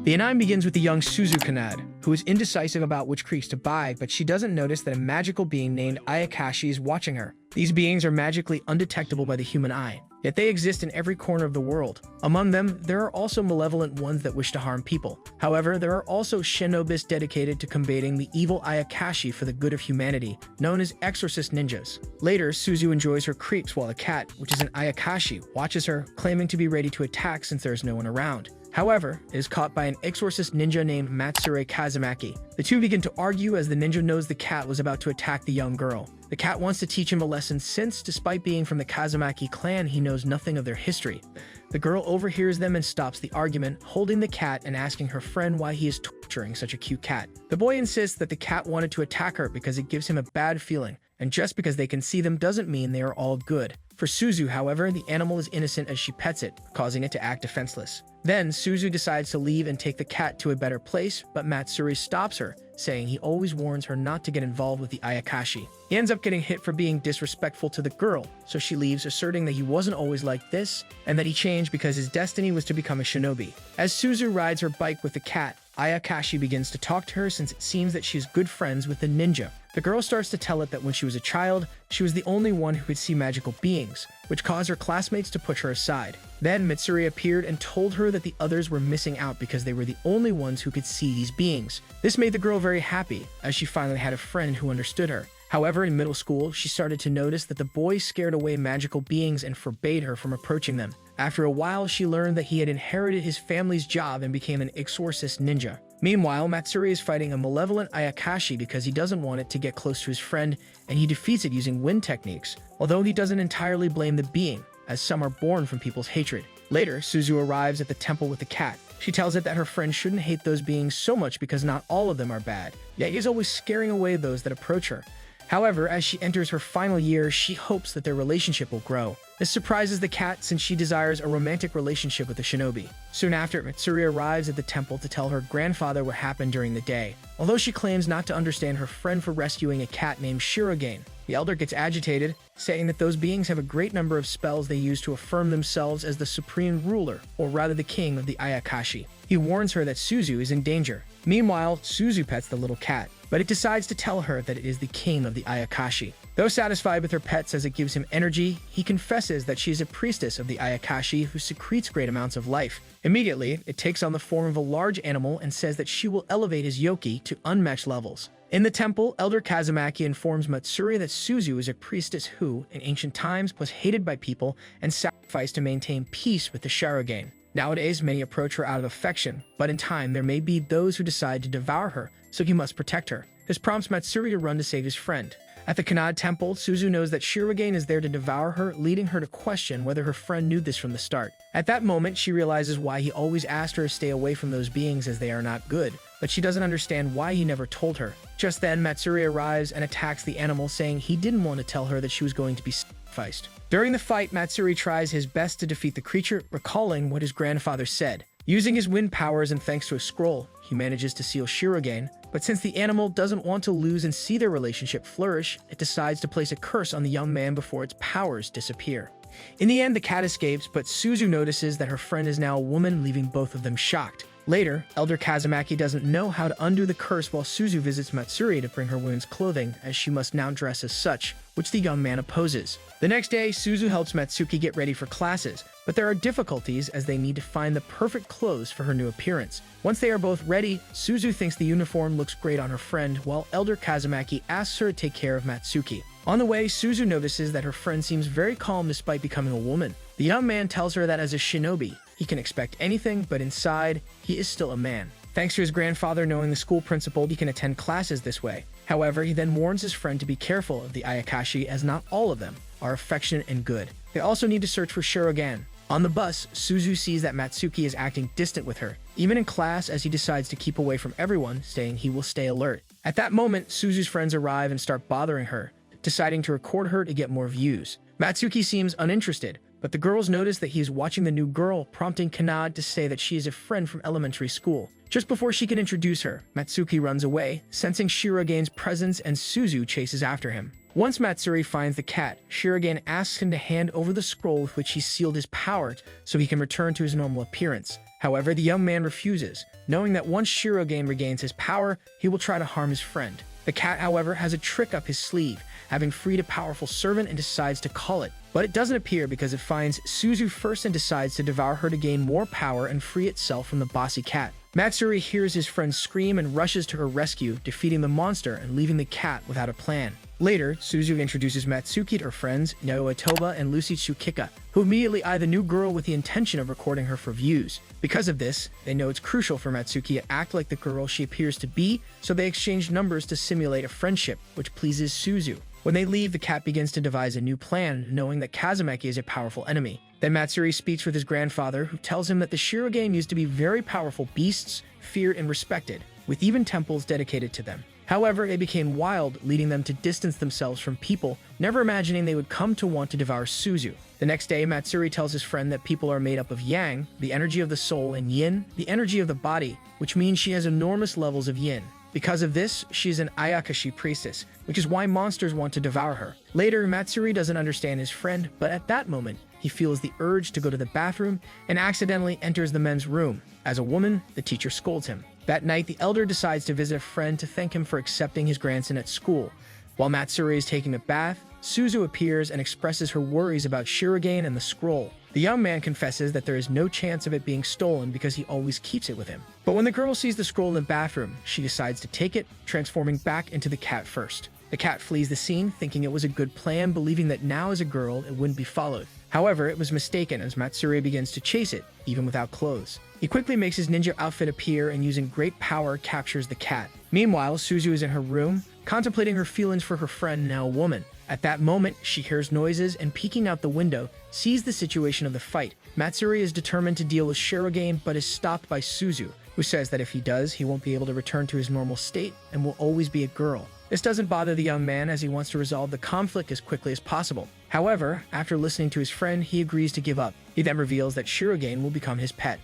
The anime begins with the young Suzu Kanade, who is indecisive about which creeks to buy, but she doesn't notice that a magical being named Ayakashi is watching her. These beings are magically undetectable by the human eye, yet they exist in every corner of the world. Among them, there are also malevolent ones that wish to harm people. However, there are also shinobis dedicated to combating the evil Ayakashi for the good of humanity, known as exorcist ninjas. Later, Suzu enjoys her creeps while the cat, which is an Ayakashi, watches her, claiming to be ready to attack since there is no one around. However, it is caught by an exorcist ninja named Matsuri Kazumaki. The two begin to argue as the ninja knows the cat was about to attack the young girl. The cat wants to teach him a lesson since, despite being from the Kazumaki clan, he knows nothing of their history. The girl overhears them and stops the argument, holding the cat and asking her friend why he is torturing such a cute cat. The boy insists that the cat wanted to attack her because it gives him a bad feeling, and just because they can see them doesn't mean they are all good. For Suzu, however, the animal is innocent as she pets it, causing it to act defenseless. Then, Suzu decides to leave and take the cat to a better place, but Matsuri stops her, saying he always warns her not to get involved with the Ayakashi. He ends up getting hit for being disrespectful to the girl, so she leaves, asserting that he wasn't always like this, and that he changed because his destiny was to become a shinobi. As Suzu rides her bike with the cat, Ayakashi begins to talk to her since it seems that she is good friends with the ninja. The girl starts to tell it that when she was a child, she was the only one who could see magical beings, which caused her classmates to push her aside. Then Matsuri appeared and told her that the others were missing out because they were the only ones who could see these beings. This made the girl very happy, as she finally had a friend who understood her. However, in middle school, she started to notice that the boys scared away magical beings and forbade her from approaching them. After a while, she learned that he had inherited his family's job and became an exorcist ninja. Meanwhile, Matsuri is fighting a malevolent Ayakashi because he doesn't want it to get close to his friend, and he defeats it using wind techniques, although he doesn't entirely blame the being, as some are born from people's hatred. Later, Suzu arrives at the temple with the cat. She tells it that her friend shouldn't hate those beings so much because not all of them are bad, yet he is always scaring away those that approach her. However, as she enters her final year, she hopes that their relationship will grow. This surprises the cat since she desires a romantic relationship with the shinobi. Soon after, Matsuri arrives at the temple to tell her grandfather what happened during the day, although she claims not to understand her friend for rescuing a cat named Shirogane. The elder gets agitated, saying that those beings have a great number of spells they use to affirm themselves as the supreme ruler, or rather the king of the Ayakashi. He warns her that Suzu is in danger. Meanwhile, Suzu pets the little cat, but it decides to tell her that it is the king of the Ayakashi. Though satisfied with her pets as it gives him energy, he confesses that she is a priestess of the Ayakashi who secretes great amounts of life. Immediately, it takes on the form of a large animal and says that she will elevate his yoki to unmatched levels. In the temple, Elder Kazumaki informs Matsuri that Suzu is a priestess who, in ancient times, was hated by people and sacrificed to maintain peace with the Shirogane. Nowadays, many approach her out of affection, but in time there may be those who decide to devour her, so he must protect her. This prompts Matsuri to run to save his friend. At the Kanade temple, Suzu knows that Shirogane is there to devour her, leading her to question whether her friend knew this from the start. At that moment, she realizes why he always asked her to stay away from those beings as they are not good, but she doesn't understand why he never told her. Just then, Matsuri arrives and attacks the animal, saying he didn't want to tell her that she was going to be sacrificed. During the fight, Matsuri tries his best to defeat the creature, recalling what his grandfather said. Using his wind powers and thanks to a scroll, he manages to seal Shirogane, but since the animal doesn't want to lose and see their relationship flourish, it decides to place a curse on the young man before its powers disappear. In the end, the cat escapes, but Suzu notices that her friend is now a woman, leaving both of them shocked. Later, Elder Kazumaki doesn't know how to undo the curse while Suzu visits Matsuri to bring her women's clothing, as she must now dress as such, which the young man opposes. The next day, Suzu helps Matsuki get ready for classes, but there are difficulties as they need to find the perfect clothes for her new appearance. Once they are both ready, Suzu thinks the uniform looks great on her friend, while Elder Kazumaki asks her to take care of Matsuki. On the way, Suzu notices that her friend seems very calm despite becoming a woman. The young man tells her that as a shinobi, he can expect anything, but inside, he is still a man. Thanks to his grandfather knowing the school principal, he can attend classes this way. However, he then warns his friend to be careful of the Ayakashi, as not all of them are affectionate and good. They also need to search for Shirogane. On the bus, Suzu sees that Matsuki is acting distant with her, even in class, as he decides to keep away from everyone, saying he will stay alert. At that moment, Suzu's friends arrive and start bothering her, deciding to record her to get more views. Matsuki seems uninterested, but the girls notice that he is watching the new girl, prompting Kanade to say that she is a friend from elementary school. Just before she can introduce her, Matsuki runs away, sensing Shirogane's presence, and Suzu chases after him. Once Matsuri finds the cat, Shirogane asks him to hand over the scroll with which he sealed his power so he can return to his normal appearance. However, the young man refuses, knowing that once Shirogane regains his power, he will try to harm his friend. The cat, however, has a trick up his sleeve, having freed a powerful servant and decides to call it. But it doesn't appear because it finds Suzu first and decides to devour her to gain more power and free itself from the bossy cat. Matsuri hears his friend scream and rushes to her rescue, defeating the monster and leaving the cat without a plan. Later, Suzu introduces Matsuki to her friends, Naotoba and Lucy Tsukika, who immediately eye the new girl with the intention of recording her for views. Because of this, they know it's crucial for Matsuki to act like the girl she appears to be, so they exchange numbers to simulate a friendship, which pleases Suzu. When they leave, the cat begins to devise a new plan, knowing that Kazumaki is a powerful enemy. Then Matsuri speaks with his grandfather, who tells him that the Shirogane used to be very powerful beasts, feared and respected, with even temples dedicated to them. However, they became wild, leading them to distance themselves from people, never imagining they would come to want to devour Suzu. The next day, Matsuri tells his friend that people are made up of yang, the energy of the soul, and yin, the energy of the body, which means she has enormous levels of yin. Because of this, she is an Ayakashi priestess, which is why monsters want to devour her. Later, Matsuri doesn't understand his friend, but at that moment, he feels the urge to go to the bathroom and accidentally enters the men's room. As a woman, the teacher scolds him. That night, the elder decides to visit a friend to thank him for accepting his grandson at school. While Matsuri is taking a bath, Suzu appears and expresses her worries about Shirogane and the scroll. The young man confesses that there is no chance of it being stolen because he always keeps it with him. But when the girl sees the scroll in the bathroom, she decides to take it, transforming back into the cat first. The cat flees the scene, thinking it was a good plan, believing that now as a girl, it wouldn't be followed. However, it was mistaken as Matsuri begins to chase it, even without clothes. He quickly makes his ninja outfit appear and using great power captures the cat. Meanwhile, Suzu is in her room, contemplating her feelings for her friend, now a woman. At that moment, she hears noises and peeking out the window, sees the situation of the fight. Matsuri is determined to deal with Shirogane but is stopped by Suzu, who says that if he does, he won't be able to return to his normal state and will always be a girl. This doesn't bother the young man as he wants to resolve the conflict as quickly as possible. However, after listening to his friend, he agrees to give up. He then reveals that Shirogane will become his pet.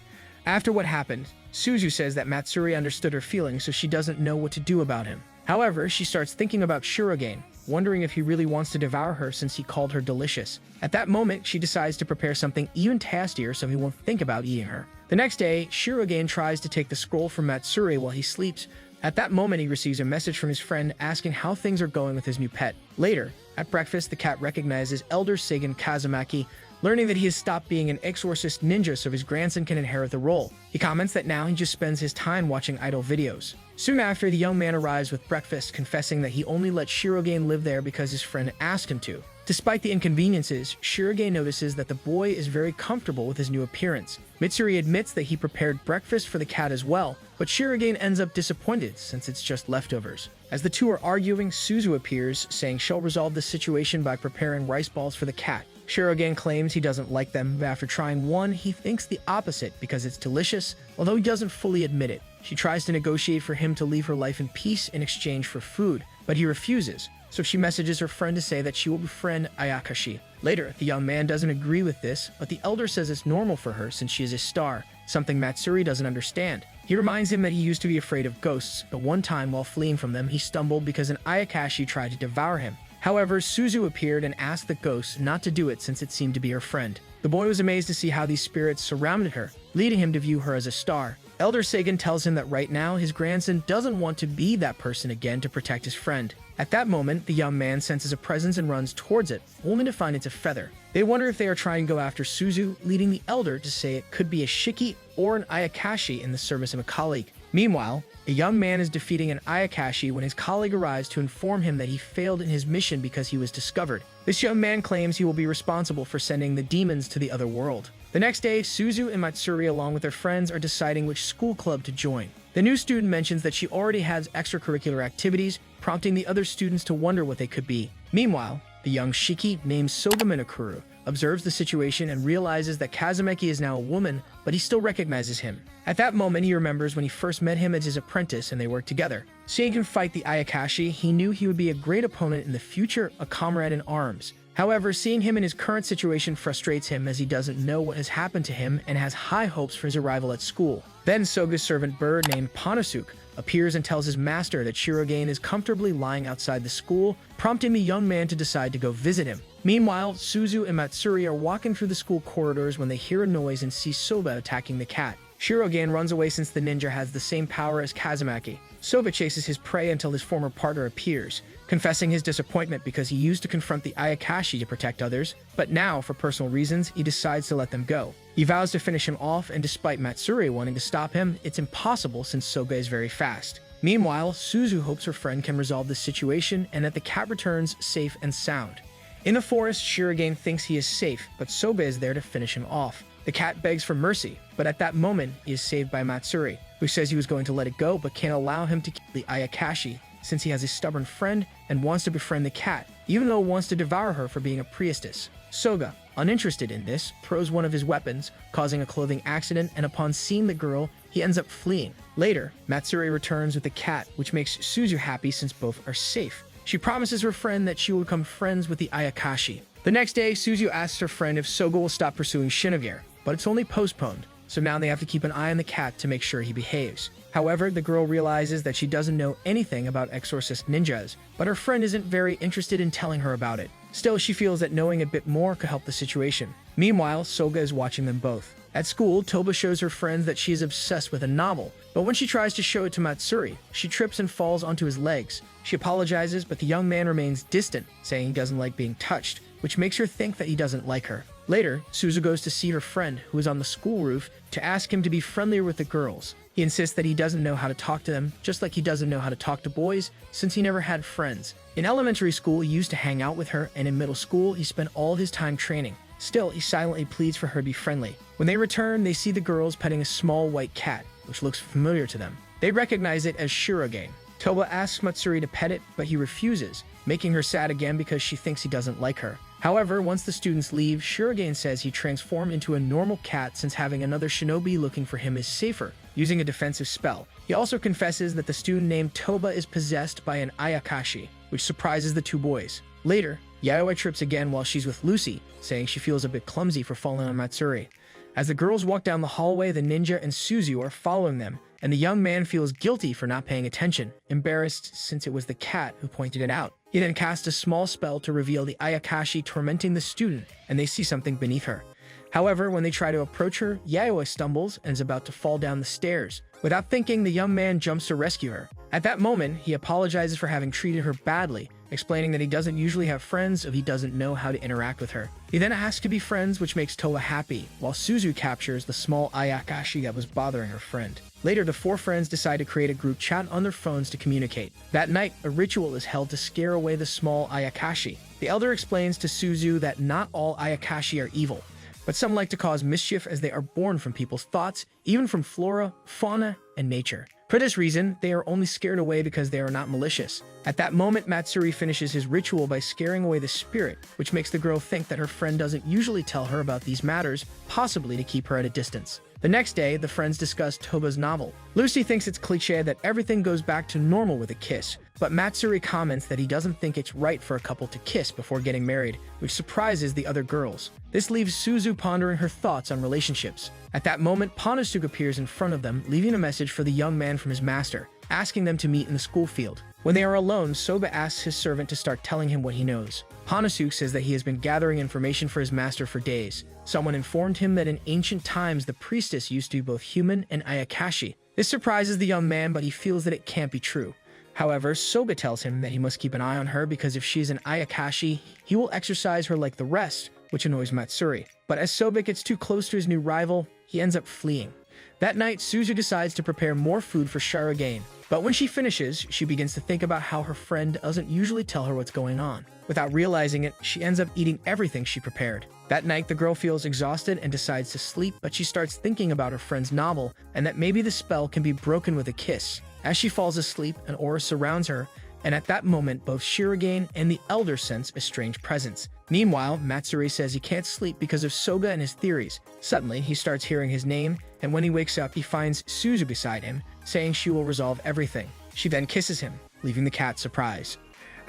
After what happened, Suzu says that Matsuri understood her feelings, so she doesn't know what to do about him. However, she starts thinking about Shirogane, wondering if he really wants to devour her since he called her delicious. At that moment, she decides to prepare something even tastier so he won't think about eating her. The next day, Shirogane tries to take the scroll from Matsuri while he sleeps. At that moment, he receives a message from his friend asking how things are going with his new pet. Later, at breakfast, the cat recognizes Elder Seigen Kazumaki, learning that he has stopped being an exorcist ninja so his grandson can inherit the role. He comments that now he just spends his time watching idol videos. Soon after, the young man arrives with breakfast, confessing that he only let Shirogane live there because his friend asked him to. Despite the inconveniences, Shirogane notices that the boy is very comfortable with his new appearance. Mitsuri admits that he prepared breakfast for the cat as well, but Shirogane ends up disappointed since it's just leftovers. As the two are arguing, Suzu appears, saying she'll resolve the situation by preparing rice balls for the cat. Shirogane claims he doesn't like them, but after trying one, he thinks the opposite because it's delicious, although he doesn't fully admit it. She tries to negotiate for him to leave her life in peace in exchange for food, but he refuses, so she messages her friend to say that she will befriend Ayakashi. Later, the young man doesn't agree with this, but the elder says it's normal for her since she is a star, something Matsuri doesn't understand. He reminds him that he used to be afraid of ghosts, but one time while fleeing from them, he stumbled because an Ayakashi tried to devour him. However, Suzu appeared and asked the ghost not to do it since it seemed to be her friend. The boy was amazed to see how these spirits surrounded her, leading him to view her as a star. Elder Seigen tells him that right now, his grandson doesn't want to be that person again to protect his friend. At that moment, the young man senses a presence and runs towards it, only to find it's a feather. They wonder if they are trying to go after Suzu, leading the elder to say it could be a Shiki or an Ayakashi in the service of a colleague. Meanwhile, a young man is defeating an Ayakashi when his colleague arrives to inform him that he failed in his mission because he was discovered. This young man claims he will be responsible for sending the demons to the other world. The next day, Suzu and Matsuri along with their friends are deciding which school club to join. The new student mentions that she already has extracurricular activities, prompting the other students to wonder what they could be. Meanwhile, the young Shiki, named Sogaminakuru, observes the situation and realizes that Kazumaki is now a woman, but he still recognizes him. At that moment, he remembers when he first met him as his apprentice and they worked together. Seeing him fight the Ayakashi, he knew he would be a great opponent in the future, a comrade in arms. However, seeing him in his current situation frustrates him as he doesn't know what has happened to him and has high hopes for his arrival at school. Then Soga's servant bird named Panasuk appears and tells his master that Shirogane is comfortably lying outside the school, prompting the young man to decide to go visit him. Meanwhile, Suzu and Matsuri are walking through the school corridors when they hear a noise and see Soba attacking the cat. Shirogane runs away since the ninja has the same power as Kazumaki. Soba chases his prey until his former partner appears, confessing his disappointment because he used to confront the Ayakashi to protect others, but now, for personal reasons, he decides to let them go. He vows to finish him off, and despite Matsuri wanting to stop him, it's impossible since Soga is very fast. Meanwhile, Suzu hopes her friend can resolve this situation and that the cat returns safe and sound. In the forest, Shirogane thinks he is safe, but Soba is there to finish him off. The cat begs for mercy, but at that moment, he is saved by Matsuri, who says he was going to let it go but can't allow him to kill the Ayakashi, since he has a stubborn friend and wants to befriend the cat, even though he wants to devour her for being a priestess. Soga, uninterested in this, throws one of his weapons, causing a clothing accident, and upon seeing the girl, he ends up fleeing. Later, Matsuri returns with the cat, which makes Suzu happy since both are safe. She promises her friend that she will become friends with the Ayakashi. The next day, Suzu asks her friend if Soga will stop pursuing Shinigami, but it's only postponed, so now they have to keep an eye on the cat to make sure he behaves. However, the girl realizes that she doesn't know anything about exorcist ninjas, but her friend isn't very interested in telling her about it. Still, she feels that knowing a bit more could help the situation. Meanwhile, Soga is watching them both. At school, Toba shows her friends that she is obsessed with a novel, but when she tries to show it to Matsuri, she trips and falls onto his legs. She apologizes, but the young man remains distant, saying he doesn't like being touched, which makes her think that he doesn't like her. Later, Suzu goes to see her friend, who is on the school roof, to ask him to be friendlier with the girls. He insists that he doesn't know how to talk to them, just like he doesn't know how to talk to boys, since he never had friends. In elementary school, he used to hang out with her, and in middle school, he spent all his time training. Still, he silently pleads for her to be friendly. When they return, they see the girls petting a small white cat, which looks familiar to them. They recognize it as Shirogane. Toba asks Matsuri to pet it, but he refuses, making her sad again because she thinks he doesn't like her. However, once the students leave, Shirogane says he transformed into a normal cat since having another shinobi looking for him is safer, using a defensive spell. He also confesses that the student named Toba is possessed by an Ayakashi, which surprises the two boys. Later, Yayoi trips again while she's with Lucy, saying she feels a bit clumsy for falling on Matsuri. As the girls walk down the hallway, the ninja and Suzu are following them, and the young man feels guilty for not paying attention, embarrassed since it was the cat who pointed it out. He then casts a small spell to reveal the Ayakashi tormenting the student, and they see something beneath her. However, when they try to approach her, Yayoi stumbles and is about to fall down the stairs. Without thinking, the young man jumps to rescue her. At that moment, he apologizes for having treated her badly, explaining that he doesn't usually have friends if he doesn't know how to interact with her. He then asks to be friends, which makes Toba happy, while Suzu captures the small Ayakashi that was bothering her friend. Later, the four friends decide to create a group chat on their phones to communicate. That night, a ritual is held to scare away the small Ayakashi. The elder explains to Suzu that not all Ayakashi are evil, but some like to cause mischief as they are born from people's thoughts, even from flora, fauna, and nature. For this reason, they are only scared away because they are not malicious. At that moment, Matsuri finishes his ritual by scaring away the spirit, which makes the girl think that her friend doesn't usually tell her about these matters, possibly to keep her at a distance. The next day, the friends discuss Toba's novel. Lucy thinks it's cliché that everything goes back to normal with a kiss, but Matsuri comments that he doesn't think it's right for a couple to kiss before getting married, which surprises the other girls. This leaves Suzu pondering her thoughts on relationships. At that moment, Panasuk appears in front of them, leaving a message for the young man from his master, asking them to meet in the school field. When they are alone, Soba asks his servant to start telling him what he knows. Panasuk says that he has been gathering information for his master for days. Someone informed him that in ancient times, the priestess used to be both human and Ayakashi. This surprises the young man, but he feels that it can't be true. However, Soga tells him that he must keep an eye on her because if she's an Ayakashi, he will exercise her like the rest, which annoys Matsuri. But as Soba gets too close to his new rival, he ends up fleeing. That night, Suzu decides to prepare more food for Shirogane. But when she finishes, she begins to think about how her friend doesn't usually tell her what's going on. Without realizing it, she ends up eating everything she prepared. That night, the girl feels exhausted and decides to sleep, but she starts thinking about her friend's novel and that maybe the spell can be broken with a kiss. As she falls asleep, an aura surrounds her, and at that moment, both Shirogane and the Elder sense a strange presence. Meanwhile, Matsuri says he can't sleep because of Soga and his theories. Suddenly, he starts hearing his name, and when he wakes up, he finds Suzu beside him, saying she will resolve everything. She then kisses him, leaving the cat surprised.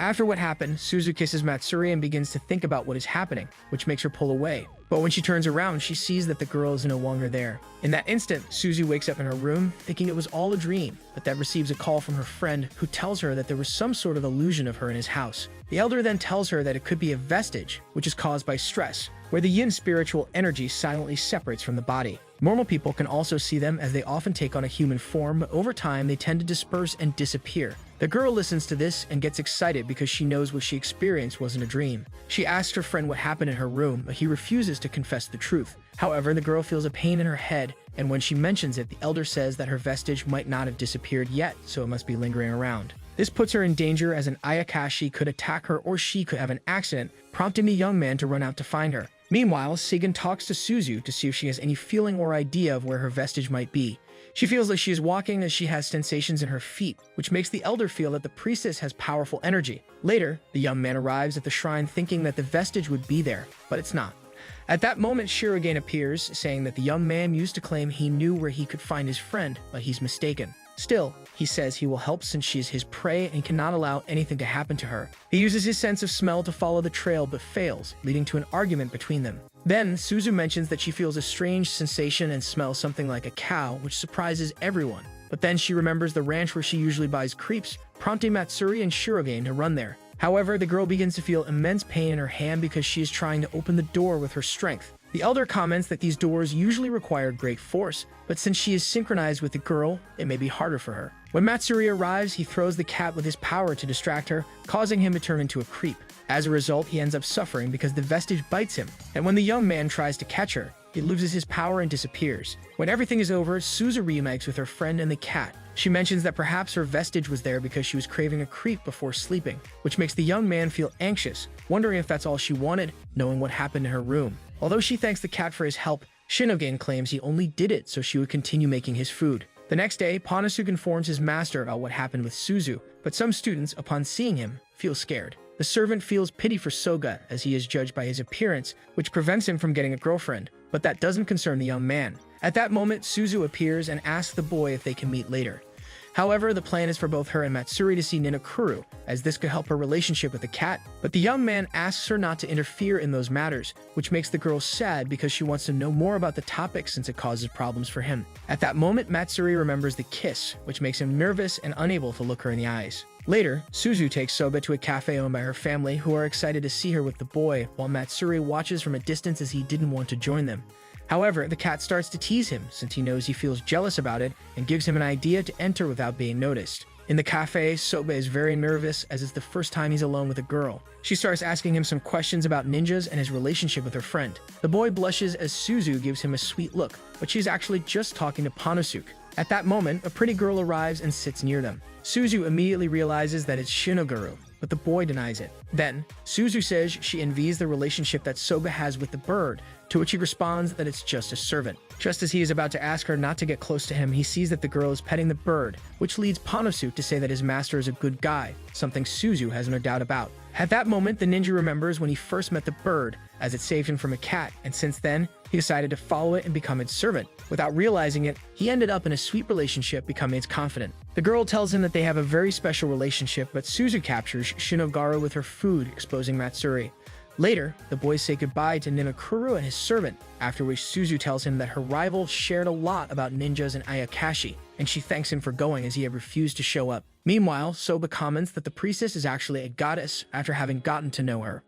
After what happened, Suzu kisses Matsuri and begins to think about what is happening, which makes her pull away. But when she turns around, she sees that the girl is no longer there. In that instant, Suzu wakes up in her room, thinking it was all a dream, but then receives a call from her friend who tells her that there was some sort of illusion of her in his house. The elder then tells her that it could be a vestige, which is caused by stress, where the yin spiritual energy silently separates from the body. Normal people can also see them as they often take on a human form, but over time they tend to disperse and disappear. The girl listens to this and gets excited because she knows what she experienced wasn't a dream. She asks her friend what happened in her room, but he refuses to confess the truth. However, the girl feels a pain in her head, and when she mentions it, the elder says that her vestige might not have disappeared yet, so it must be lingering around. This puts her in danger as an Ayakashi could attack her or she could have an accident, prompting the young man to run out to find her. Meanwhile, Seigen talks to Suzu to see if she has any feeling or idea of where her vestige might be. She feels like she is walking as she has sensations in her feet, which makes the elder feel that the priestess has powerful energy. Later, the young man arrives at the shrine thinking that the vestige would be there, but it's not. At that moment, Shirogane appears, saying that the young man used to claim he knew where he could find his friend, but he's mistaken. Still, he says he will help since she is his prey and cannot allow anything to happen to her. He uses his sense of smell to follow the trail but fails, leading to an argument between them. Then, Suzu mentions that she feels a strange sensation and smells something like a cow, which surprises everyone. But then she remembers the ranch where she usually buys crepes, prompting Matsuri and Shirogane to run there. However, the girl begins to feel immense pain in her hand because she is trying to open the door with her strength. The elder comments that these doors usually require great force, but since she is synchronized with the girl, it may be harder for her. When Matsuri arrives, he throws the cat with his power to distract her, causing him to turn into a creep. As a result, he ends up suffering because the vestige bites him, and when the young man tries to catch her, he loses his power and disappears. When everything is over, Suzu reunites with her friend and the cat. She mentions that perhaps her vestige was there because she was craving a creep before sleeping, which makes the young man feel anxious, wondering if that's all she wanted, knowing what happened in her room. Although she thanks the cat for his help, Shinogen claims he only did it so she would continue making his food. The next day, Panosuke informs his master about what happened with Suzu, but some students, upon seeing him, feel scared. The servant feels pity for Soga as he is judged by his appearance, which prevents him from getting a girlfriend, but that doesn't concern the young man. At that moment, Suzu appears and asks the boy if they can meet later. However, the plan is for both her and Matsuri to see Ninokuru, as this could help her relationship with the cat, but the young man asks her not to interfere in those matters, which makes the girl sad because she wants to know more about the topic since it causes problems for him. At that moment, Matsuri remembers the kiss, which makes him nervous and unable to look her in the eyes. Later, Suzu takes Soba to a cafe owned by her family, who are excited to see her with the boy, while Matsuri watches from a distance as he didn't want to join them. However, the cat starts to tease him since he knows he feels jealous about it and gives him an idea to enter without being noticed. In the cafe, Soba is very nervous as it's the first time he's alone with a girl. She starts asking him some questions about ninjas and his relationship with her friend. The boy blushes as Suzu gives him a sweet look, but she's actually just talking to Panosuke. At that moment, a pretty girl arrives and sits near them. Suzu immediately realizes that it's Shinoguru, but the boy denies it. Then, Suzu says she envies the relationship that Soba has with the bird, to which he responds that it's just a servant. Just as he is about to ask her not to get close to him, he sees that the girl is petting the bird, which leads Panosuke to say that his master is a good guy, something Suzu has no doubt about. At that moment, the ninja remembers when he first met the bird, as it saved him from a cat, and since then, he decided to follow it and become its servant. Without realizing it, he ended up in a sweet relationship, becoming its confidant. The girl tells him that they have a very special relationship, but Suzu captures Shinogaru with her food, exposing Matsuri. Later, the boys say goodbye to Ninokuru and his servant, after which Suzu tells him that her rival shared a lot about ninjas and Ayakashi, and she thanks him for going as he had refused to show up. Meanwhile, Soba comments that the priestess is actually a goddess after having gotten to know her.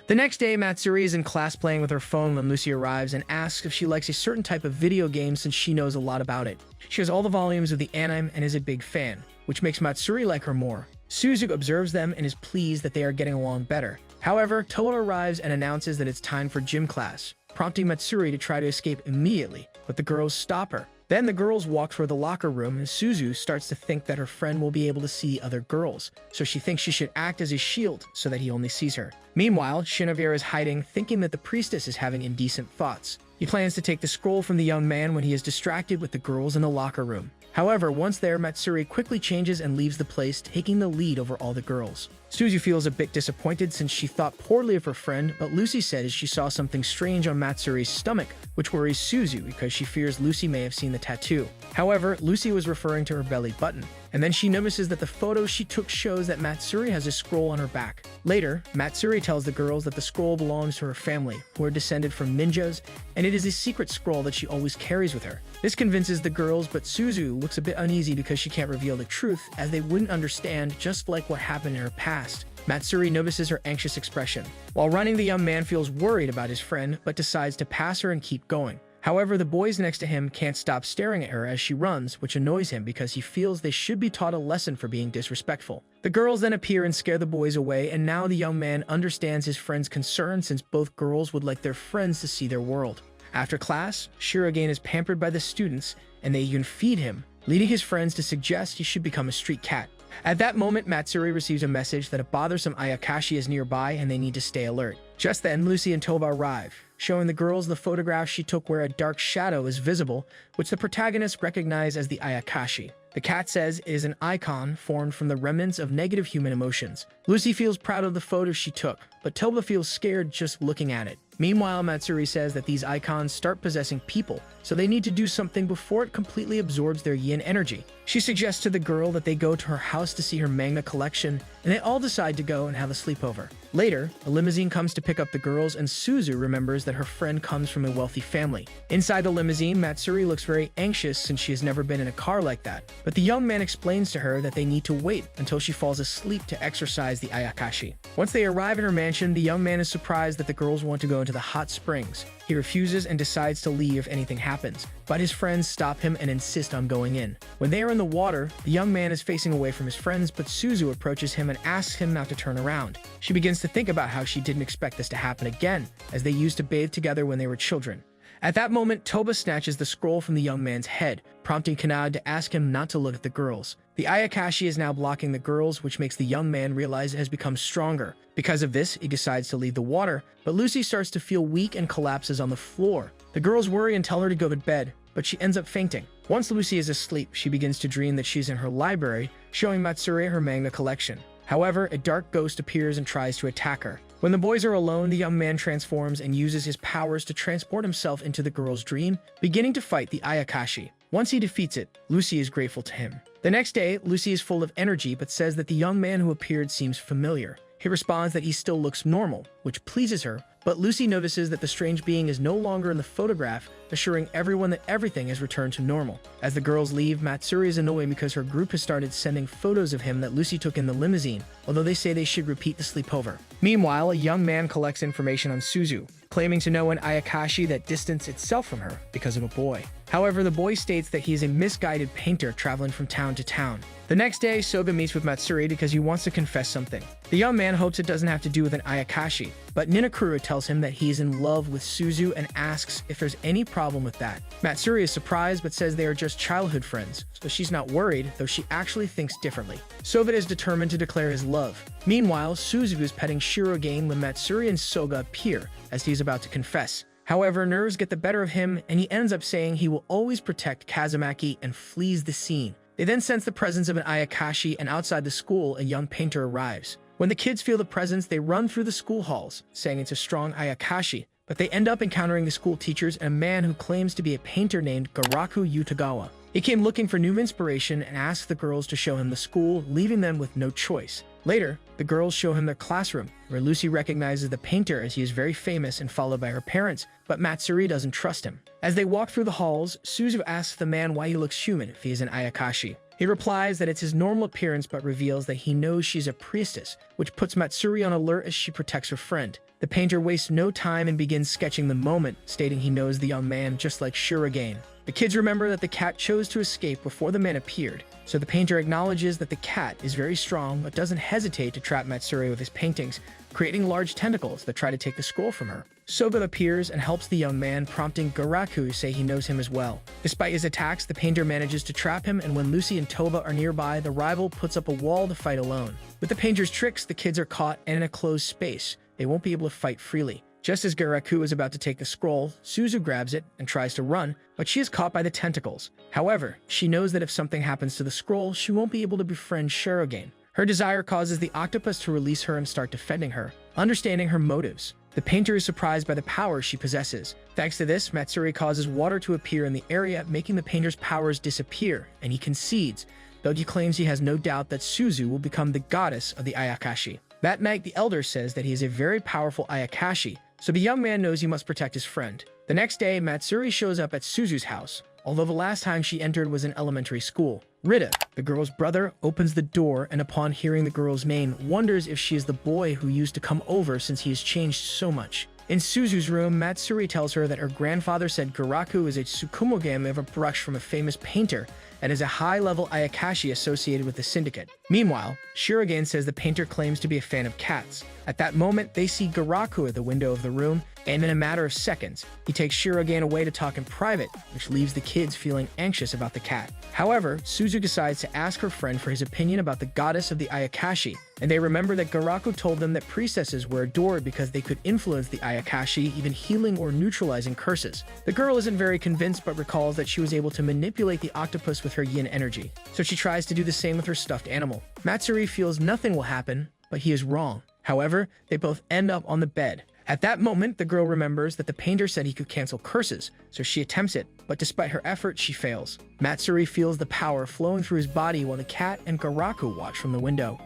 The next day, Matsuri is in class playing with her phone when Lucy arrives and asks if she likes a certain type of video game since she knows a lot about it. She has all the volumes of the anime and is a big fan, which makes Matsuri like her more. Suzu observes them and is pleased that they are getting along better. However, Toa arrives and announces that it's time for gym class, prompting Matsuri to try to escape immediately, but the girls stop her. Then the girls walk toward the locker room and Suzu starts to think that her friend will be able to see other girls, so she thinks she should act as a shield so that he only sees her. Meanwhile, Shinovier is hiding, thinking that the priestess is having indecent thoughts. He plans to take the scroll from the young man when he is distracted with the girls in the locker room. However, once there, Matsuri quickly changes and leaves the place, taking the lead over all the girls. Suzu feels a bit disappointed since she thought poorly of her friend, but Lucy says she saw something strange on Matsuri's stomach, which worries Suzu because she fears Lucy may have seen the tattoo. However, Lucy was referring to her belly button, and then she notices that the photo she took shows that Matsuri has a scroll on her back. Later, Matsuri tells the girls that the scroll belongs to her family, who are descended from ninjas, and it is a secret scroll that she always carries with her. This convinces the girls, but Suzu looks a bit uneasy because she can't reveal the truth, as they wouldn't understand, just like what happened in her past. Matsuri notices her anxious expression. While running, the young man feels worried about his friend, but decides to pass her and keep going. However, the boys next to him can't stop staring at her as she runs, which annoys him because he feels they should be taught a lesson for being disrespectful. The girls then appear and scare the boys away, and now the young man understands his friend's concern since both girls would like their friends to see their world. After class, Shirogane is pampered by the students, and they even feed him, leading his friends to suggest he should become a street cat. At that moment, Matsuri receives a message that a bothersome Ayakashi is nearby and they need to stay alert. Just then, Lucy and Toba arrive, showing the girls the photograph she took where a dark shadow is visible, which the protagonists recognize as the Ayakashi. The cat says it is an icon formed from the remnants of negative human emotions. Lucy feels proud of the photo she took, but Toba feels scared just looking at it. Meanwhile, Matsuri says that these icons start possessing people, so they need to do something before it completely absorbs their yin energy. She suggests to the girl that they go to her house to see her manga collection, and they all decide to go and have a sleepover. Later, a limousine comes to pick up the girls, and Suzu remembers that her friend comes from a wealthy family. Inside the limousine, Matsuri looks very anxious since she has never been in a car like that, but the young man explains to her that they need to wait until she falls asleep to exorcise the Ayakashi. Once they arrive in her mansion, the young man is surprised that the girls want to go into the hot springs. He refuses and decides to leave if anything happens, but his friends stop him and insist on going in. When they are in the water, the young man is facing away from his friends, but Suzu approaches him and asks him not to turn around. She begins to think about how she didn't expect this to happen again, as they used to bathe together when they were children. At that moment, Toba snatches the scroll from the young man's head, prompting Kanad to ask him not to look at the girls. The Ayakashi is now blocking the girls, which makes the young man realize it has become stronger. Because of this, he decides to leave the water, but Lucy starts to feel weak and collapses on the floor. The girls worry and tell her to go to bed, but she ends up fainting. Once Lucy is asleep, she begins to dream that she's in her library, showing Matsuri her manga collection. However, a dark ghost appears and tries to attack her. When the boys are alone, the young man transforms and uses his powers to transport himself into the girl's dream, beginning to fight the Ayakashi. Once he defeats it, Lucy is grateful to him. The next day, Lucy is full of energy but says that the young man who appeared seems familiar. He responds that he still looks normal, which pleases her, but Lucy notices that the strange being is no longer in the photograph, assuring everyone that everything has returned to normal. As the girls leave, Matsuri is annoyed because her group has started sending photos of him that Lucy took in the limousine, although they say they should repeat the sleepover. Meanwhile, a young man collects information on Suzu, claiming to know an Ayakashi that distanced itself from her because of a boy. However, the boy states that he is a misguided painter traveling from town to town. The next day, Soga meets with Matsuri because he wants to confess something. The young man hopes it doesn't have to do with an Ayakashi, but Ninakura tells him that he is in love with Suzu and asks if there's any problem with that. Matsuri is surprised but says they are just childhood friends, so she's not worried, though she actually thinks differently. Soga is determined to declare his love. Meanwhile, Suzu is petting Shirogane when Matsuri and Soga appear, as he is about to confess. However, nerves get the better of him, and he ends up saying he will always protect Kazumaki and flees the scene. They then sense the presence of an Ayakashi, and outside the school, a young painter arrives. When the kids feel the presence, they run through the school halls, saying it's a strong Ayakashi, but they end up encountering the school teachers and a man who claims to be a painter named Garaku Yutagawa. He came looking for new inspiration and asked the girls to show him the school, leaving them with no choice. Later, the girls show him their classroom, where Lucy recognizes the painter as he is very famous and followed by her parents, but Matsuri doesn't trust him. As they walk through the halls, Suzu asks the man why he looks human if he is an Ayakashi. He replies that it's his normal appearance but reveals that he knows she's a priestess, which puts Matsuri on alert as she protects her friend. The painter wastes no time and begins sketching the moment, stating he knows the young man just like Shirogane. The kids remember that the cat chose to escape before the man appeared, so the painter acknowledges that the cat is very strong but doesn't hesitate to trap Matsuri with his paintings, creating large tentacles that try to take the scroll from her. Soga appears and helps the young man, prompting Garaku to say he knows him as well. Despite his attacks, the painter manages to trap him, and when Lucy and Toba are nearby, the rival puts up a wall to fight alone. With the painter's tricks, the kids are caught and in a closed space. They won't be able to fight freely. Just as Garaku is about to take the scroll, Suzu grabs it and tries to run, but she is caught by the tentacles. However, she knows that if something happens to the scroll, she won't be able to befriend Shirogane. Her desire causes the octopus to release her and start defending her, understanding her motives. The painter is surprised by the power she possesses. Thanks to this, Matsuri causes water to appear in the area, making the painter's powers disappear, and he concedes, though he claims he has no doubt that Suzu will become the goddess of the Ayakashi. That night, the elder says that he is a very powerful Ayakashi, so the young man knows he must protect his friend. The next day, Matsuri shows up at Suzu's house, although the last time she entered was in elementary school. Rita, the girl's brother, opens the door and upon hearing the girl's name, wonders if she is the boy who used to come over since he has changed so much. In Suzu's room, Matsuri tells her that her grandfather said Garaku is a tsukumogami of a brush from a famous painter and is a high-level Ayakashi associated with the syndicate. Meanwhile, Shirogane says the painter claims to be a fan of cats. At that moment, they see Garaku at the window of the room, and in a matter of seconds, he takes Shirogane away to talk in private, which leaves the kids feeling anxious about the cat. However, Suzu decides to ask her friend for his opinion about the goddess of the Ayakashi, and they remember that Garaku told them that priestesses were adored because they could influence the Ayakashi, even healing or neutralizing curses. The girl isn't very convinced but recalls that she was able to manipulate the octopus with her yin energy, so she tries to do the same with her stuffed animal. Matsuri feels nothing will happen, but he is wrong. However, they both end up on the bed. At that moment, the girl remembers that the painter said he could cancel curses, so she attempts it, but despite her effort, she fails. Matsuri feels the power flowing through his body while the cat and Garaku watch from the window.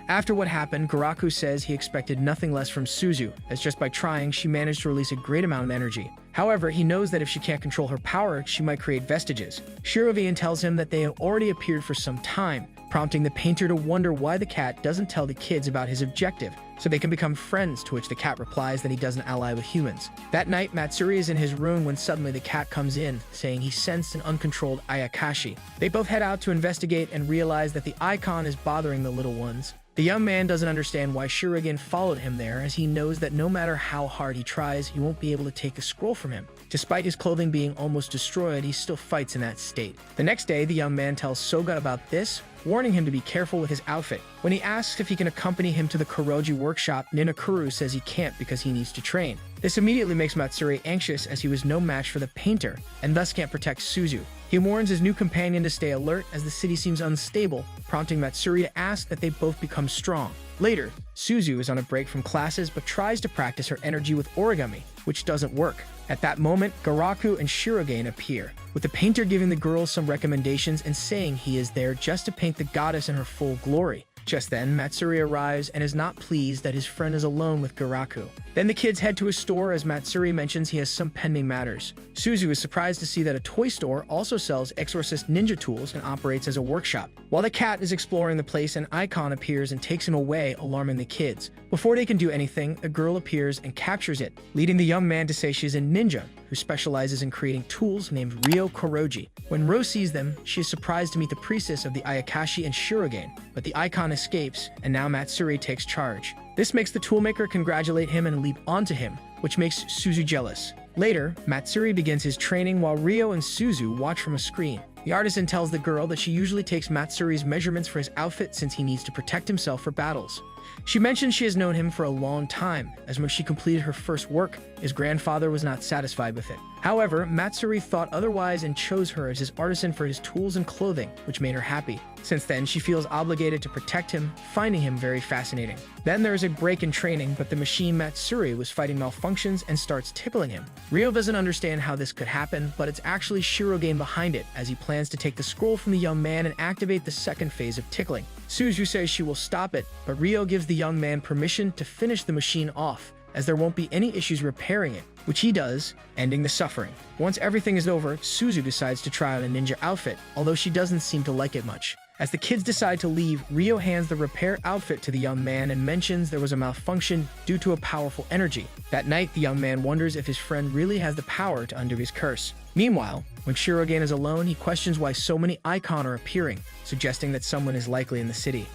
After what happened, Garaku says he expected nothing less from Suzu, as just by trying, she managed to release a great amount of energy. However, he knows that if she can't control her power, she might create vestiges. Shirogane tells him that they have already appeared for some time, prompting the painter to wonder why the cat doesn't tell the kids about his objective, so they can become friends, to which the cat replies that he doesn't ally with humans. That night, Matsuri is in his room when suddenly the cat comes in, saying he sensed an uncontrolled Ayakashi. They both head out to investigate and realize that the icon is bothering the little ones. The young man doesn't understand why Shirogane followed him there, as he knows that no matter how hard he tries, he won't be able to take the scroll from him. Despite his clothing being almost destroyed, he still fights in that state. The next day, the young man tells Soga about this, warning him to be careful with his outfit. When he asks if he can accompany him to the Kuroji workshop, Ninokuru says he can't because he needs to train. This immediately makes Matsuri anxious, as he was no match for the painter, and thus can't protect Suzu. He warns his new companion to stay alert as the city seems unstable, prompting Matsuri to ask that they both become strong. Later, Suzu is on a break from classes but tries to practice her energy with origami, which doesn't work. At that moment, Garaku and Shirogane appear, with the painter giving the girls some recommendations and saying he is there just to paint the goddess in her full glory. Just then, Matsuri arrives and is not pleased that his friend is alone with Garaku. Then the kids head to a store as Matsuri mentions he has some pending matters. Suzu is surprised to see that a toy store also sells exorcist ninja tools and operates as a workshop. While the cat is exploring the place, an icon appears and takes him away, alarming the kids. Before they can do anything, a girl appears and captures it, leading the young man to say she's a ninja who specializes in creating tools named Ryo Kuroji. When Ro sees them, she is surprised to meet the priestess of the Ayakashi and Shirogane, but the icon escapes, and now Matsuri takes charge. This makes the toolmaker congratulate him and leap onto him, which makes Suzu jealous. Later, Matsuri begins his training while Ryo and Suzu watch from a screen. The artisan tells the girl that she usually takes Matsuri's measurements for his outfit since he needs to protect himself for battles. She mentions she has known him for a long time, as when she completed her first work, his grandfather was not satisfied with it. However, Matsuri thought otherwise and chose her as his artisan for his tools and clothing, which made her happy. Since then, she feels obligated to protect him, finding him very fascinating. Then there is a break in training, but the machine Matsuri was fighting malfunctions and starts tickling him. Ryo doesn't understand how this could happen, but it's actually Shirogane behind it, as he plans to take the scroll from the young man and activate the second phase of tickling. Suzu says she will stop it, but Ryo gives the young man permission to finish the machine off, as there won't be any issues repairing it, which he does, ending the suffering. Once everything is over, Suzu decides to try on a ninja outfit, although she doesn't seem to like it much. As the kids decide to leave, Ryo hands the repair outfit to the young man and mentions there was a malfunction due to a powerful energy. That night, the young man wonders if his friend really has the power to undo his curse. Meanwhile, when Shirogane is alone, he questions why so many icon are appearing, suggesting that someone is likely in the city.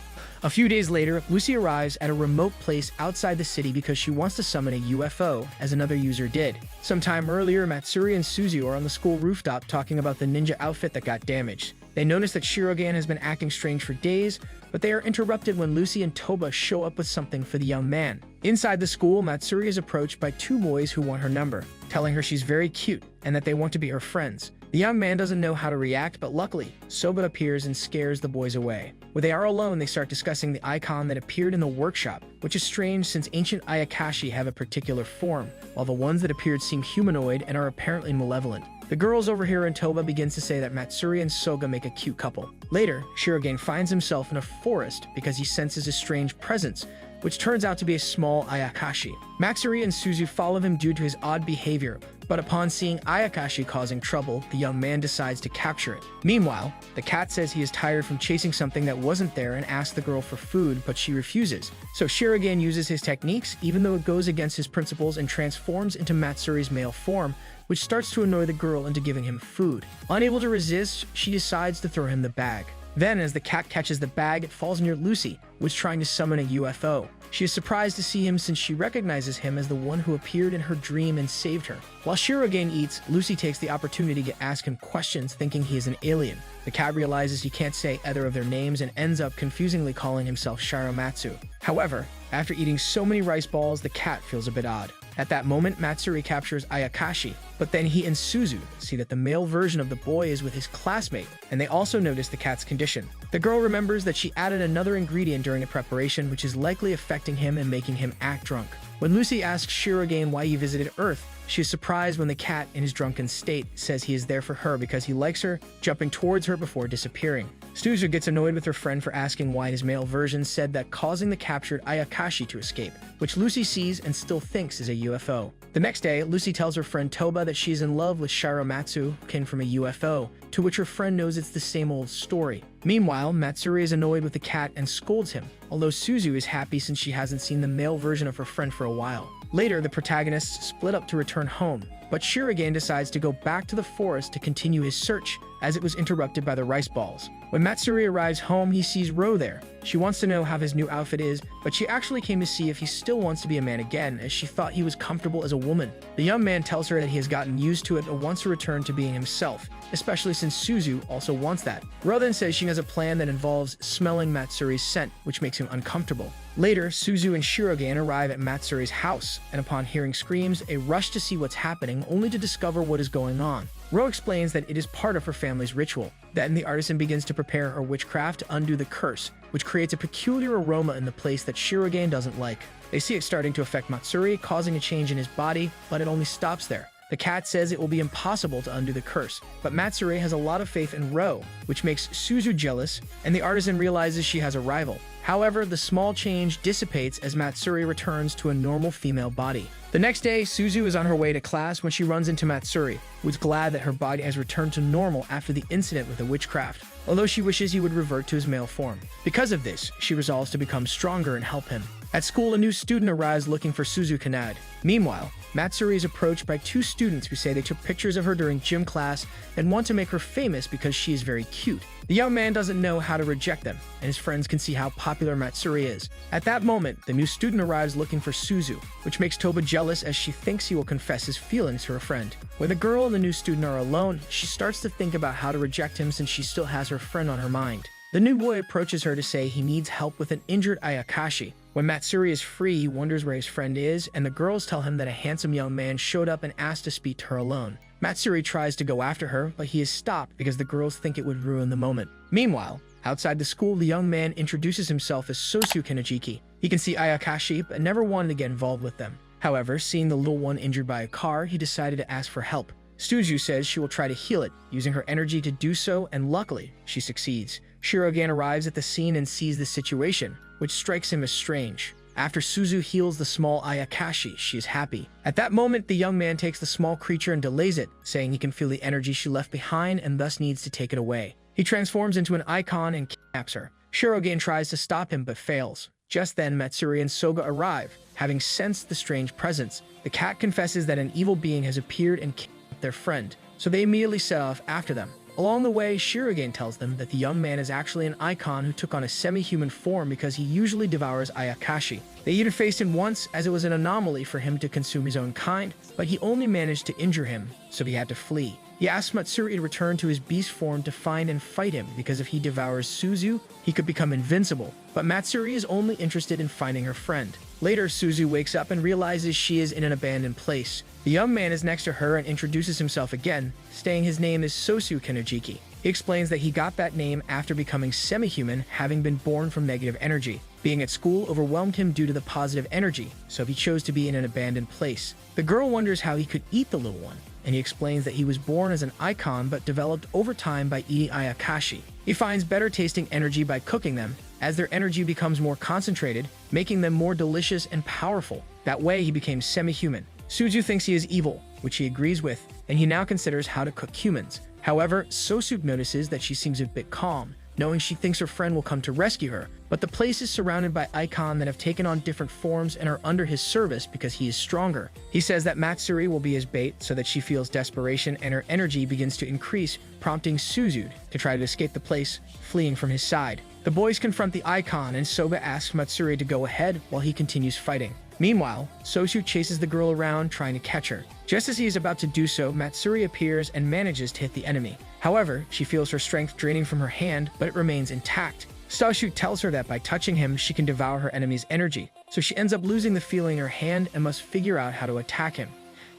A few days later, Lucy arrives at a remote place outside the city because she wants to summon a UFO, as another user did. Sometime earlier, Matsuri and Suzu are on the school rooftop talking about the ninja outfit that got damaged. They notice that Shirogane has been acting strange for days, but they are interrupted when Lucy and Toba show up with something for the young man. Inside the school, Matsuri is approached by two boys who want her number, telling her she's very cute and that they want to be her friends. The young man doesn't know how to react, but luckily, Soba appears and scares the boys away. When they are alone, they start discussing the icon that appeared in the workshop, which is strange since ancient Ayakashi have a particular form, while the ones that appeared seem humanoid and are apparently malevolent. The girls over here and Toba begins to say that Matsuri and Soga make a cute couple. Later, Shirogane finds himself in a forest because he senses a strange presence, which turns out to be a small Ayakashi. Matsuri and Suzu follow him due to his odd behavior, but upon seeing Ayakashi causing trouble, the young man decides to capture it. Meanwhile, the cat says he is tired from chasing something that wasn't there and asks the girl for food, but she refuses. So Shirogane uses his techniques, even though it goes against his principles, and transforms into Matsuri's male form, which starts to annoy the girl into giving him food. Unable to resist, she decides to throw him the bag. Then, as the cat catches the bag, it falls near Lucy, who is trying to summon a UFO. She is surprised to see him since she recognizes him as the one who appeared in her dream and saved her. While Shirogane eats, Lucy takes the opportunity to ask him questions, thinking he is an alien. The cat realizes he can't say either of their names and ends up confusingly calling himself Shiromatsu. However, after eating so many rice balls, the cat feels a bit odd. At that moment, Matsuri captures Ayakashi, but then he and Suzu see that the male version of the boy is with his classmate, and they also notice the cat's condition. The girl remembers that she added another ingredient during the preparation, which is likely affecting him and making him act drunk. When Lucy asks Shirogane why he visited Earth, she is surprised when the cat, in his drunken state, says he is there for her because he likes her, jumping towards her before disappearing. Suzu gets annoyed with her friend for asking why his male version said that, causing the captured Ayakashi to escape, which Lucy sees and still thinks is a UFO. The next day, Lucy tells her friend Toba that she is in love with Shiromatsu, who came from a UFO, to which her friend knows it's the same old story. Meanwhile, Matsuri is annoyed with the cat and scolds him, although Suzu is happy since she hasn't seen the male version of her friend for a while. Later, the protagonists split up to return home, but Shirogane decides to go back to the forest to continue his search, as it was interrupted by the rice balls. When Matsuri arrives home, he sees Ro there. She wants to know how his new outfit is, but she actually came to see if he still wants to be a man again, as she thought he was comfortable as a woman. The young man tells her that he has gotten used to it and wants to return to being himself, especially since Suzu also wants that. Ro then says she has a plan that involves smelling Matsuri's scent, which makes him uncomfortable. Later, Suzu and Shirogane arrive at Matsuri's house, and upon hearing screams, they rush to see what's happening, only to discover what is going on. Ro explains that it is part of her family's ritual. Then the artisan begins to prepare her witchcraft to undo the curse, which creates a peculiar aroma in the place that Shirogane doesn't like. They see it starting to affect Matsuri, causing a change in his body, but it only stops there. The cat says it will be impossible to undo the curse, but Matsuri has a lot of faith in Ro, which makes Suzu jealous, and the artisan realizes she has a rival. However, the small change dissipates as Matsuri returns to a normal female body. The next day, Suzu is on her way to class when she runs into Matsuri, who is glad that her body has returned to normal after the incident with the witchcraft, although she wishes he would revert to his male form. Because of this, she resolves to become stronger and help him. At school, a new student arrives looking for Suzu Kanade. Meanwhile, Matsuri is approached by two students who say they took pictures of her during gym class and want to make her famous because she is very cute. The young man doesn't know how to reject them, and his friends can see how popular Matsuri is. At that moment, the new student arrives looking for Suzu, which makes Toba jealous as she thinks he will confess his feelings to her friend. When the girl and the new student are alone, she starts to think about how to reject him since she still has her friend on her mind. The new boy approaches her to say he needs help with an injured Ayakashi. When Matsuri is free, he wonders where his friend is, and the girls tell him that a handsome young man showed up and asked to speak to her alone. Matsuri tries to go after her, but he is stopped because the girls think it would ruin the moment. Meanwhile, outside the school, the young man introduces himself as Sosu Kanajiki. He can see Ayakashi, but never wanted to get involved with them. However, seeing the little one injured by a car, he decided to ask for help. Suzu says she will try to heal it, using her energy to do so, and luckily, she succeeds. Shirogane arrives at the scene and sees the situation, which strikes him as strange. After Suzu heals the small Ayakashi, she is happy. At that moment, the young man takes the small creature and delays it, saying he can feel the energy she left behind and thus needs to take it away. He transforms into an icon and kidnaps her. Shirogane tries to stop him but fails. Just then, Matsuri and Soga arrive, having sensed the strange presence. The cat confesses that an evil being has appeared and kidnapped their friend, so they immediately set off after them. Along the way, Shirogane tells them that the young man is actually an icon who took on a semi-human form because he usually devours Ayakashi. They even faced him once, as it was an anomaly for him to consume his own kind, but he only managed to injure him, so he had to flee. He asks Matsuri to return to his beast form to find and fight him, because if he devours Suzu, he could become invincible. But Matsuri is only interested in finding her friend. Later, Suzu wakes up and realizes she is in an abandoned place. The young man is next to her and introduces himself again, stating his name is Sosu Kenojiki. He explains that he got that name after becoming semi-human, having been born from negative energy. Being at school overwhelmed him due to the positive energy, so he chose to be in an abandoned place. The girl wonders how he could eat the little one, and he explains that he was born as an icon but developed over time by eating Ayakashi. He finds better tasting energy by cooking them, as their energy becomes more concentrated, making them more delicious and powerful. That way, he became semi-human. Suzu thinks he is evil, which he agrees with, and he now considers how to cook humans. However, Sosu notices that she seems a bit calm, knowing she thinks her friend will come to rescue her, but the place is surrounded by icons that have taken on different forms and are under his service because he is stronger. He says that Matsuri will be his bait so that she feels desperation and her energy begins to increase, prompting Suzu to try to escape the place, fleeing from his side. The boys confront the icon and Soba asks Matsuri to go ahead while he continues fighting. Meanwhile, Sosu chases the girl around trying to catch her. Just as he is about to do so, Matsuri appears and manages to hit the enemy. However, she feels her strength draining from her hand, but it remains intact. Sosu tells her that by touching him, she can devour her enemy's energy, so she ends up losing the feeling in her hand and must figure out how to attack him.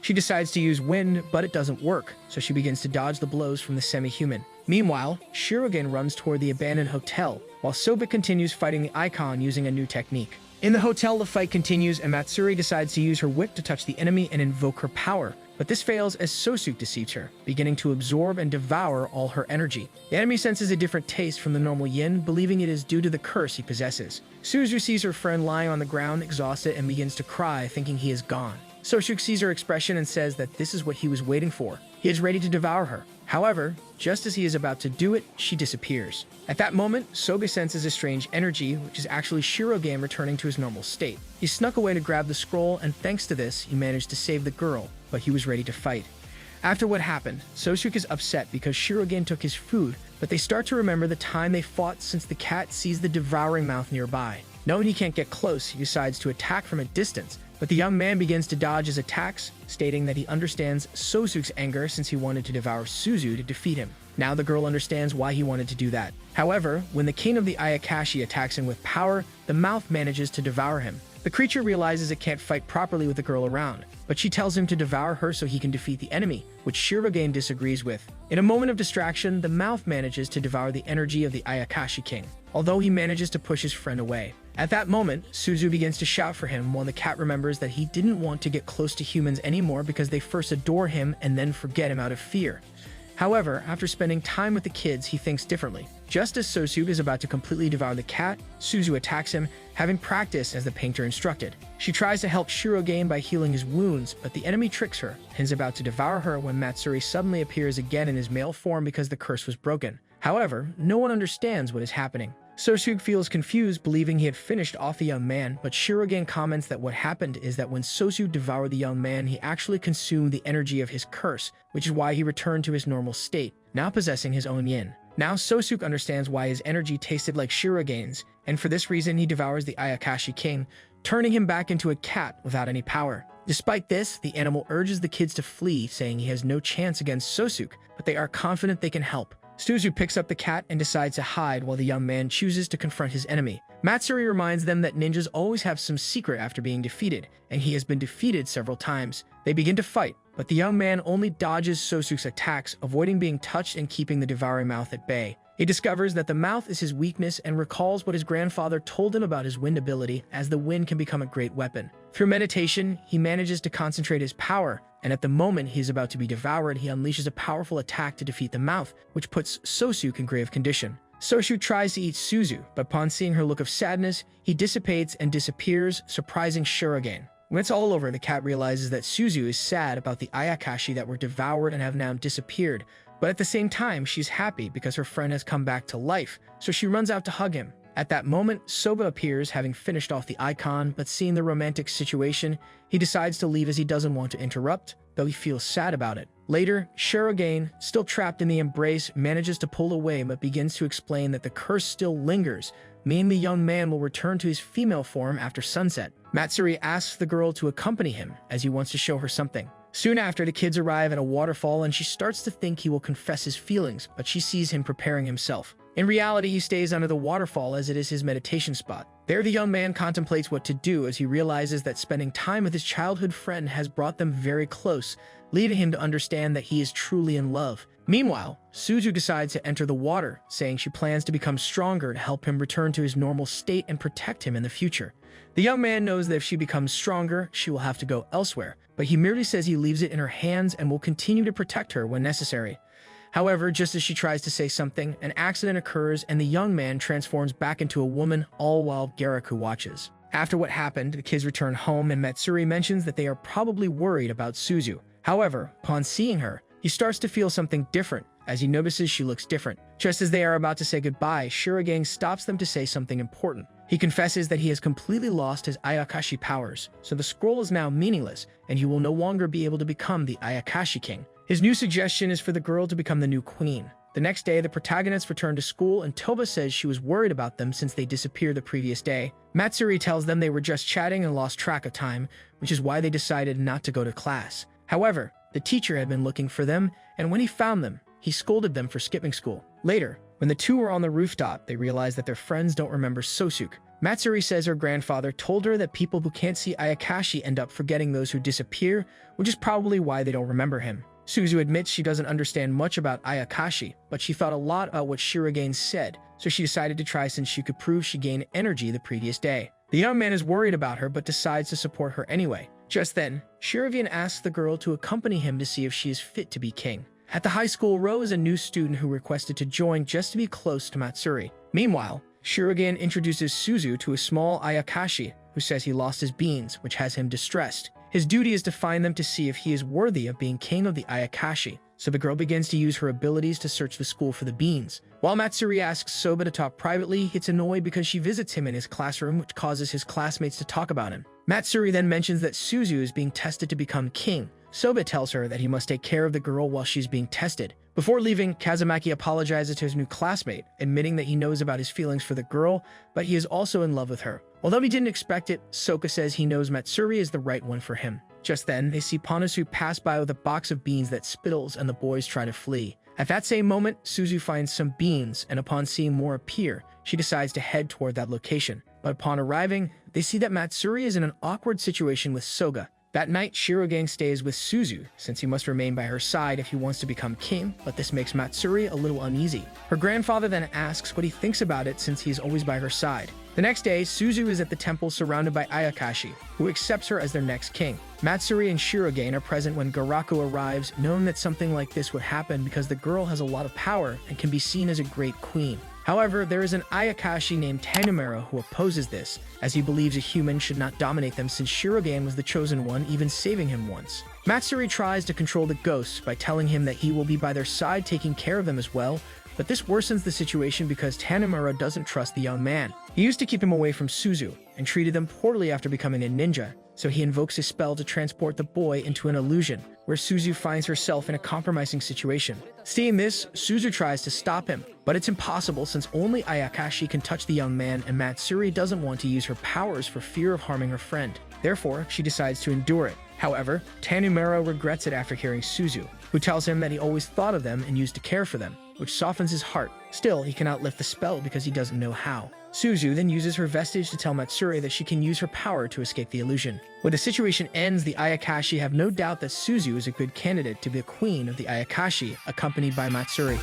She decides to use wind, but it doesn't work, so she begins to dodge the blows from the semi-human. Meanwhile, Shirogen runs toward the abandoned hotel, while Soba continues fighting the icon using a new technique. In the hotel, the fight continues, and Matsuri decides to use her whip to touch the enemy and invoke her power. But this fails as Sosu deceives her, beginning to absorb and devour all her energy. The enemy senses a different taste from the normal yin, believing it is due to the curse he possesses. Suzu sees her friend lying on the ground, exhausted, and begins to cry, thinking he is gone. Sosu sees her expression and says that this is what he was waiting for. He is ready to devour her. However, just as he is about to do it, she disappears. At that moment, Soga senses a strange energy, which is actually Shirogen returning to his normal state. He snuck away to grab the scroll, and thanks to this, he managed to save the girl, but he was ready to fight. After what happened, Sosuke is upset because Shirogen took his food, but they start to remember the time they fought since the cat sees the devouring mouth nearby. Knowing he can't get close, he decides to attack from a distance, but the young man begins to dodge his attacks, stating that he understands Sosuke's anger since he wanted to devour Suzu to defeat him. Now the girl understands why he wanted to do that. However, when the king of the Ayakashi attacks him with power, the mouth manages to devour him. The creature realizes it can't fight properly with the girl around, but she tells him to devour her so he can defeat the enemy, which Shirogen disagrees with. In a moment of distraction, the mouth manages to devour the energy of the Ayakashi king, although he manages to push his friend away. At that moment, Suzu begins to shout for him while the cat remembers that he didn't want to get close to humans anymore because they first adore him and then forget him out of fear. However, after spending time with the kids, he thinks differently. Just as Sosu is about to completely devour the cat, Suzu attacks him, having practiced as the painter instructed. She tries to help Shirogen by healing his wounds, but the enemy tricks her and is about to devour her when Matsuri suddenly appears again in his male form because the curse was broken. However, no one understands what is happening. Sosu feels confused, believing he had finished off the young man, but Shirogen comments that what happened is that when Sosu devoured the young man, he actually consumed the energy of his curse, which is why he returned to his normal state, now possessing his own yin. Now Sosu understands why his energy tasted like Shirogen's, and for this reason he devours the Ayakashi king, turning him back into a cat without any power. Despite this, the animal urges the kids to flee, saying he has no chance against Sosu, but they are confident they can help. Suzu picks up the cat and decides to hide while the young man chooses to confront his enemy. Matsuri reminds them that ninjas always have some secret after being defeated, and he has been defeated several times. They begin to fight, but the young man only dodges Sosuke's attacks, avoiding being touched and keeping the devouring mouth at bay. He discovers that the mouth is his weakness and recalls what his grandfather told him about his wind ability, as the wind can become a great weapon. Through meditation, he manages to concentrate his power, and at the moment he is about to be devoured, he unleashes a powerful attack to defeat the mouth, which puts Sosu in grave condition. Sosu tries to eat Suzu, but upon seeing her look of sadness, he dissipates and disappears, surprising Shirogen. When it's all over, the cat realizes that Suzu is sad about the Ayakashi that were devoured and have now disappeared, but at the same time, she's happy because her friend has come back to life, so she runs out to hug him. At that moment, Soba appears, having finished off the icon, but seeing the romantic situation, he decides to leave as he doesn't want to interrupt, though he feels sad about it. Later, Shirogen, still trapped in the embrace, manages to pull away but begins to explain that the curse still lingers, meaning the young man will return to his female form after sunset. Matsuri asks the girl to accompany him, as he wants to show her something. Soon after, the kids arrive at a waterfall and she starts to think he will confess his feelings, but she sees him preparing himself. In reality, he stays under the waterfall as it is his meditation spot. There, the young man contemplates what to do as he realizes that spending time with his childhood friend has brought them very close, leading him to understand that he is truly in love. Meanwhile, Suzu decides to enter the water, saying she plans to become stronger to help him return to his normal state and protect him in the future. The young man knows that if she becomes stronger, she will have to go elsewhere, but he merely says he leaves it in her hands and will continue to protect her when necessary. However, just as she tries to say something, an accident occurs and the young man transforms back into a woman, all while Garaku watches. After what happened, the kids return home and Matsuri mentions that they are probably worried about Suzu. However, upon seeing her, he starts to feel something different, as he notices she looks different. Just as they are about to say goodbye, Shirogane stops them to say something important. He confesses that he has completely lost his Ayakashi powers, so the scroll is now meaningless, and he will no longer be able to become the Ayakashi king. His new suggestion is for the girl to become the new queen. The next day, the protagonists return to school, and Toba says she was worried about them since they disappeared the previous day. Matsuri tells them they were just chatting and lost track of time, which is why they decided not to go to class. However, the teacher had been looking for them, and when he found them, he scolded them for skipping school. Later, when the two were on the rooftop, they realized that their friends don't remember Sosuke. Matsuri says her grandfather told her that people who can't see Ayakashi end up forgetting those who disappear, which is probably why they don't remember him. Suzu admits she doesn't understand much about Ayakashi, but she thought a lot about what Shirogane said, so she decided to try since she could prove she gained energy the previous day. The young man is worried about her but decides to support her anyway. Just then, Shirogane asks the girl to accompany him to see if she is fit to be king. At the high school, Ro is a new student who requested to join just to be close to Matsuri. Meanwhile, Shirogane introduces Suzu to a small Ayakashi, who says he lost his beans, which has him distressed. His duty is to find them to see if he is worthy of being king of the Ayakashi, so the girl begins to use her abilities to search the school for the beans. While Matsuri asks Soba to talk privately, he gets annoyed because she visits him in his classroom, which causes his classmates to talk about him. Matsuri then mentions that Suzu is being tested to become king. Soba tells her that he must take care of the girl while she's being tested. Before leaving, Kazumaki apologizes to his new classmate, admitting that he knows about his feelings for the girl, but he is also in love with her. Although he didn't expect it, Soka says he knows Matsuri is the right one for him. Just then, they see Panasu pass by with a box of beans that spittles and the boys try to flee. At that same moment, Suzu finds some beans, and upon seeing more appear, she decides to head toward that location. But upon arriving, they see that Matsuri is in an awkward situation with Soga. That night, Shirogane stays with Suzu, since he must remain by her side if he wants to become king, but this makes Matsuri a little uneasy. Her grandfather then asks what he thinks about it since he is always by her side. The next day, Suzu is at the temple surrounded by Ayakashi, who accepts her as their next king. Matsuri and Shirogane are present when Garaku arrives, knowing that something like this would happen because the girl has a lot of power and can be seen as a great queen. However, there is an Ayakashi named Tanimura who opposes this, as he believes a human should not dominate them since Shirogane was the chosen one, even saving him once. Matsuri tries to control the ghosts by telling him that he will be by their side taking care of them as well, but this worsens the situation because Tanimura doesn't trust the young man. He used to keep him away from Suzu, and treated them poorly after becoming a ninja, so he invokes his spell to transport the boy into an illusion, where Suzu finds herself in a compromising situation. Seeing this, Suzu tries to stop him, but it's impossible since only Ayakashi can touch the young man and Matsuri doesn't want to use her powers for fear of harming her friend. Therefore, she decides to endure it. However, Tanimura regrets it after hearing Suzu, who tells him that he always thought of them and used to care for them, which softens his heart. Still, he cannot lift the spell because he doesn't know how. Suzu then uses her vestige to tell Matsuri that she can use her power to escape the illusion. When the situation ends, the Ayakashi have no doubt that Suzu is a good candidate to be the queen of the Ayakashi, accompanied by Matsuri.